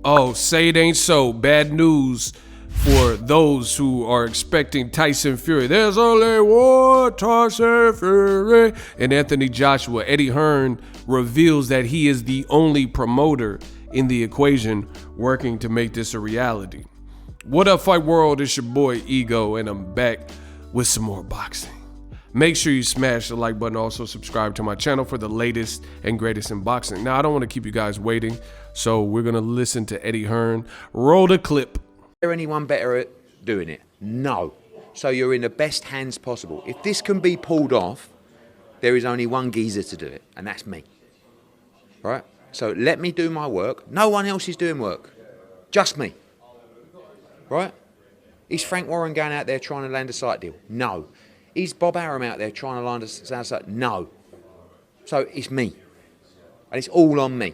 Oh, say it ain't so. Bad news for those who are expecting Tyson Fury. There's only one Tyson Fury. And Anthony Joshua. Eddie Hearn reveals that he is the only promoter in the equation working to make this a reality. What up, Fight World? It's your boy Ego, and I'm back with some more boxing. Make sure you smash the like button. Also subscribe to my channel for the latest and greatest in boxing. Now, I don't want to keep you guys waiting, so we're going to listen to Eddie Hearn. Roll the clip. Is there anyone better at doing it? No. So you're in the best hands possible. If this can be pulled off, there is only one geezer to do it, and that's me. Right? So let me do my work. No one else is doing work. Just me. Right? Is Frank Warren going out there trying to land a site deal? No. Is Bob Arum out there trying to land a site? No. So it's me. And it's all on me.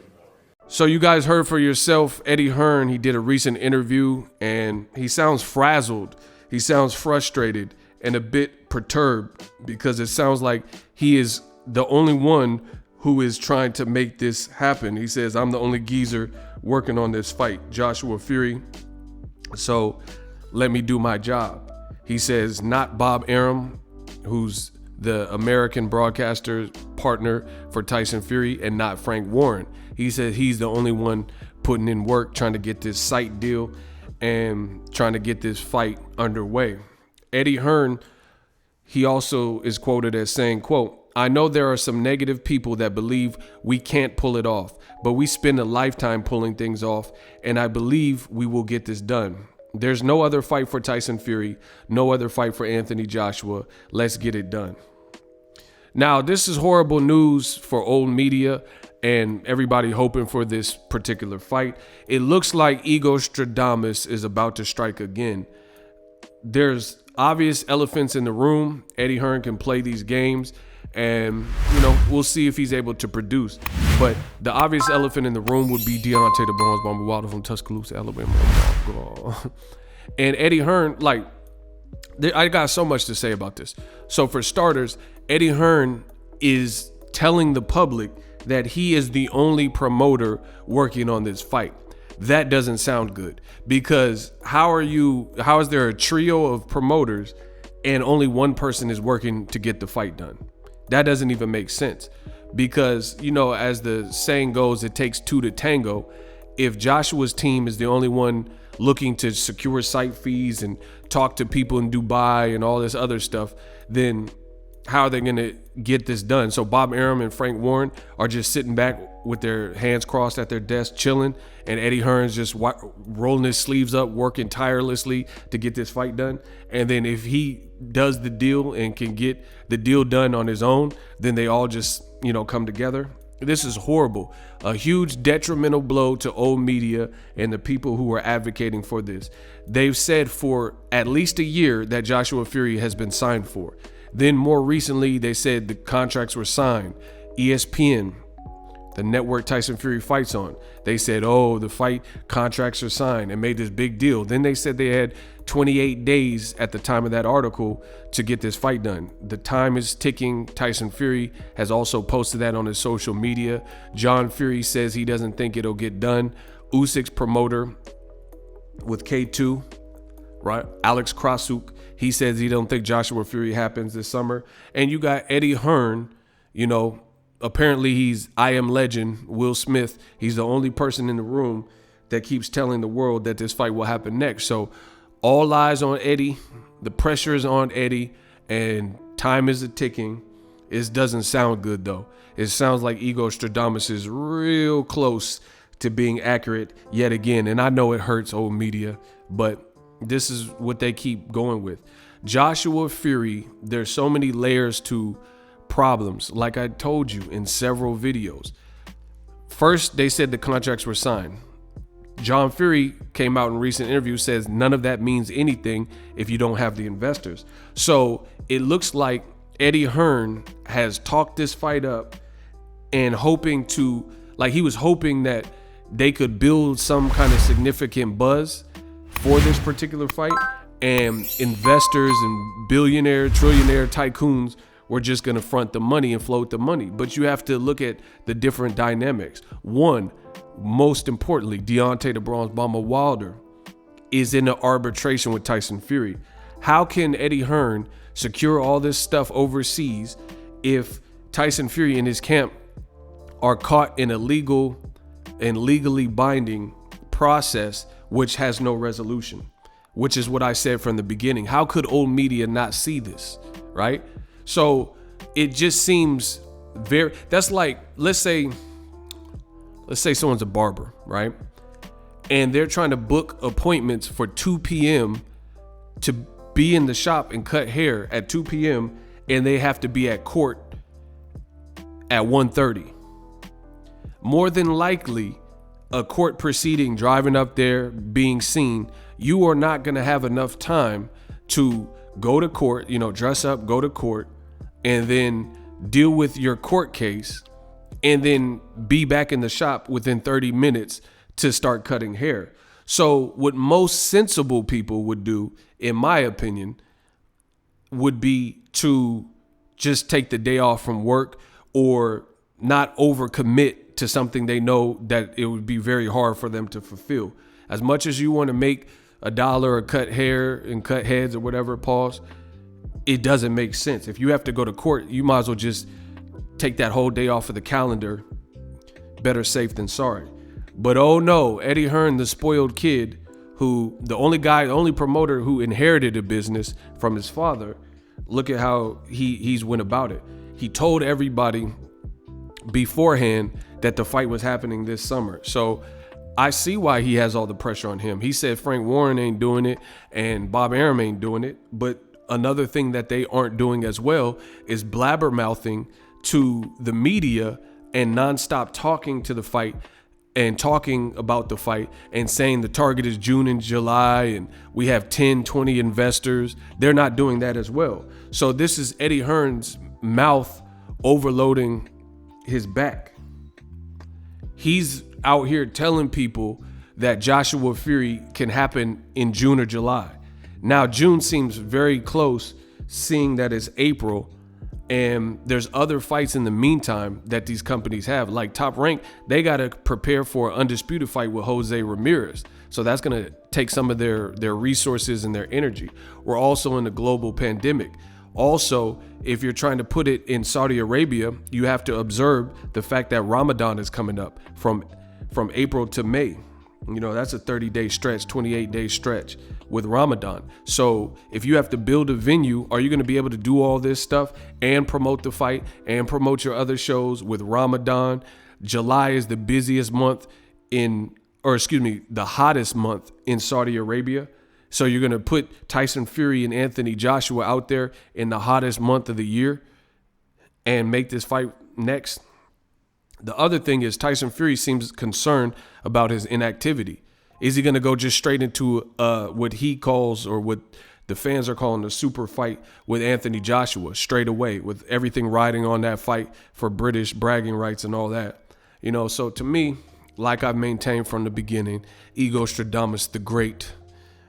So you guys heard for yourself, Eddie Hearn, he did a recent interview and he sounds frazzled. He sounds frustrated and a bit perturbed because it sounds like he is the only one who is trying to make this happen. He says, I'm the only geezer working on this fight, Joshua Fury. So let me do my job. He says, not Bob Arum, who's the American broadcaster partner for Tyson Fury, and not Frank Warren. He said he's the only one putting in work, trying to get this site deal and trying to get this fight underway. Eddie Hearn, he also is quoted as saying, quote, I know there are some negative people that believe we can't pull it off, but we spend a lifetime pulling things off, and I believe we will get this done. There's no other fight for Tyson Fury, no other fight for Anthony Joshua. Let's get it done. Now, this is horrible news for old media and everybody hoping for this particular fight. It looks like Ego Stradamus is about to strike again. There's obvious elephants in the room. Eddie Hearn can play these games, and we'll see if he's able to produce. But the obvious elephant in the room would be Deontay the Bronze Bomber Wilder from Tuscaloosa, Alabama. And Eddie Hearn, I got so much to say about this. So for starters, Eddie Hearn is telling the public that he is the only promoter working on this fight. That doesn't sound good, because how is there a trio of promoters and only one person is working to get the fight done? That doesn't even make sense, because, as the saying goes, it takes two to tango. If Joshua's team is the only one looking to secure site fees and talk to people in Dubai and all this other stuff, then how are they going to get this done? So Bob Arum and Frank Warren are just sitting back with their hands crossed at their desk chilling, and Eddie Hearn's just rolling his sleeves up, working tirelessly to get this fight done. And then if he does the deal and can get the deal done on his own, then they all just come together. This is horrible. A huge detrimental blow to old media and the people who are advocating for this. They've said for at least a year that Joshua Fury has been signed for. Then more recently, they said the contracts were signed. ESPN, the network Tyson Fury fights on, they said, oh, the fight contracts are signed, and made this big deal. Then they said they had 28 days at the time of that article to get this fight done. The time is ticking. Tyson Fury has also posted that on his social media. John Fury says he doesn't think it'll get done. Usyk's promoter with K2, right? Alex Krasuk, he says he don't think Joshua Fury happens this summer. And you got Eddie Hearn, apparently he's I Am Legend, Will Smith. He's the only person in the room that keeps telling the world that this fight will happen next. So all eyes on Eddie. The pressure is on Eddie, and time is ticking. It doesn't sound good, though. It sounds like Ego Stradamus is real close to being accurate yet again. And I know it hurts old media, but this is what they keep going with. Joshua Fury, there's so many layers to problems, like I told you in several videos. First, they said the contracts were signed. John Fury came out in a recent interview, says none of that means anything if you don't have the investors. So it looks like Eddie Hearn has talked this fight up and he was hoping that they could build some kind of significant buzz for this particular fight, and investors and billionaire, trillionaire tycoons were just going to front the money and float the money. But you have to look at the different dynamics. One, most importantly, Deontay the Bronze Bomber Wilder is in an arbitration with Tyson Fury. How can Eddie Hearn secure all this stuff overseas if Tyson Fury and his camp are caught in a legal and legally binding process which has no resolution? Which is what I said from the beginning. How could old media not see this, right? So it just seems very, that's like, let's say someone's a barber, right? And they're trying to book appointments for 2 p.m. to be in the shop and cut hair at 2 p.m. and they have to be at court at 1:30. More than likely, a court proceeding, driving up there, being seen, you are not going to have enough time to go to court, dress up, go to court, and then deal with your court case, and then be back in the shop within 30 minutes to start cutting hair. So what most sensible people would do, in my opinion, would be to just take the day off from work or not overcommit to something they know that it would be very hard for them to fulfill. As much as you want to make $1 or cut hair and cut heads or whatever, pause, it doesn't make sense. If you have to go to court, you might as well just take that whole day off of the calendar. Better safe than sorry. But oh no, Eddie Hearn, the spoiled kid, who the only promoter who inherited a business from his father, look at how he's went about it. He told everybody beforehand that the fight was happening this summer. So I see why he has all the pressure on him. He said Frank Warren ain't doing it and Bob Arum ain't doing it. But another thing that they aren't doing as well is blabbermouthing to the media and nonstop talking to the fight and talking about the fight and saying the target is June and July and we have 10, 20 investors. They're not doing that as well. So this is Eddie Hearn's mouth overloading his back. He's out here telling people that Joshua Fury can happen in June or July. Now, June seems very close, seeing that it's April, and there's other fights in the meantime that these companies have. Like Top Rank, they got to prepare for an undisputed fight with Jose Ramirez. So that's going to take some of their resources and their energy. We're also in a global pandemic. Also, if you're trying to put it in Saudi Arabia, you have to observe the fact that Ramadan is coming up from April to May. That's a 30-day stretch, 28-day stretch with Ramadan. So if you have to build a venue, are you going to be able to do all this stuff and promote the fight and promote your other shows with Ramadan? July is the busiest month the hottest month in Saudi Arabia. So you're going to put Tyson Fury and Anthony Joshua out there in the hottest month of the year and make this fight next? The other thing is Tyson Fury seems concerned about his inactivity. Is he going to go just straight into what he calls, or what the fans are calling, a super fight with Anthony Joshua straight away, with everything riding on that fight for British bragging rights and all that? So to me, like I've maintained from the beginning, Ego Stradamus the Great,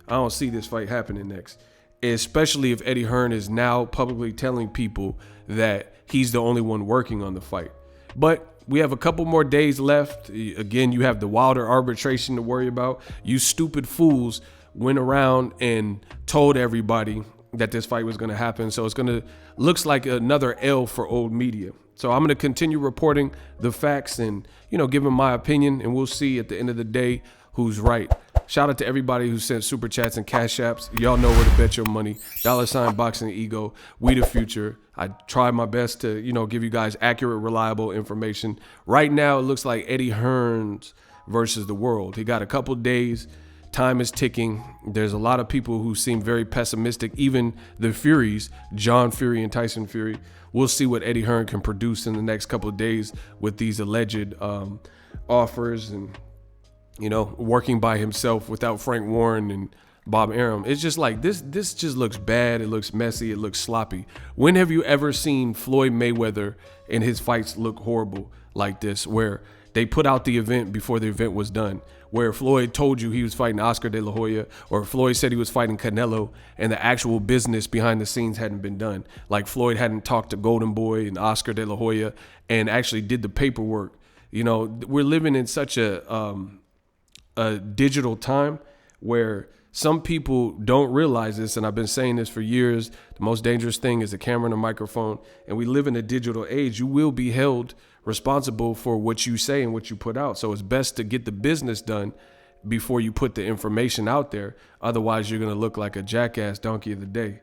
I don't see this fight happening next, especially if Eddie Hearn is now publicly telling people that he's the only one working on the fight. But we have a couple more days left. Again, you have the Wilder arbitration to worry about. You stupid fools went around and told everybody that this fight was going to happen. So looks like another L for old media. So I'm going to continue reporting the facts and, giving my opinion, and we'll see at the end of the day who's right. Shout out to everybody who sent super chats and cash apps. Y'all know where to bet your money. $Boxingego. We the future. I try my best to, give you guys accurate, reliable information. Right now, it looks like Eddie Hearns versus the world. He got a couple days. Time is ticking. There's a lot of people who seem very pessimistic. Even the Furies, John Fury and Tyson Fury. We'll see what Eddie Hearn can produce in the next couple of days with these alleged offers and, working by himself without Frank Warren and Bob Arum. It's just like this just looks bad. It looks messy. It looks sloppy. When have you ever seen Floyd Mayweather and his fights look horrible like this, where they put out the event before the event was done, where Floyd told you he was fighting Oscar De La Hoya, or Floyd said he was fighting Canelo, and the actual business behind the scenes hadn't been done? Like Floyd hadn't talked to Golden Boy and Oscar De La Hoya and actually did the paperwork You know, we're living in such a digital time where some people don't realize this, and I've been saying this for years. The most dangerous thing is a camera and a microphone, and we live in a digital age. You will be held responsible for what you say and what you put out. So it's best to get the business done before you put the information out there. Otherwise, you're going to look like a jackass donkey of the day.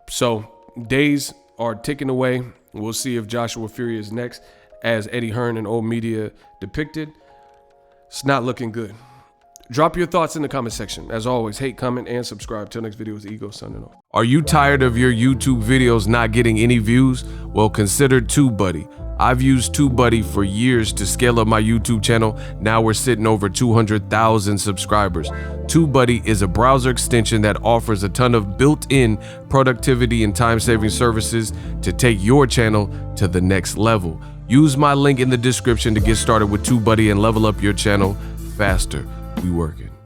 So days are ticking away. We'll see if Joshua Fury is next, as Eddie Hearn and old media depicted. It's not looking good. Drop your thoughts in the comment section. As always, hate, comment, and subscribe. Till next video, is Ego signing off. Are you tired of your YouTube videos not getting any views? Well, consider TUBEBUDDY. I've used TUBEBUDDY for years to scale up my YouTube channel. Now we're sitting over 200,000 subscribers. TUBEBUDDY is a browser extension that offers a ton of built-in productivity and time-saving services to take your channel to the next level. Use my link in the description to get started with TUBEBUDDY and level up your channel faster. We working.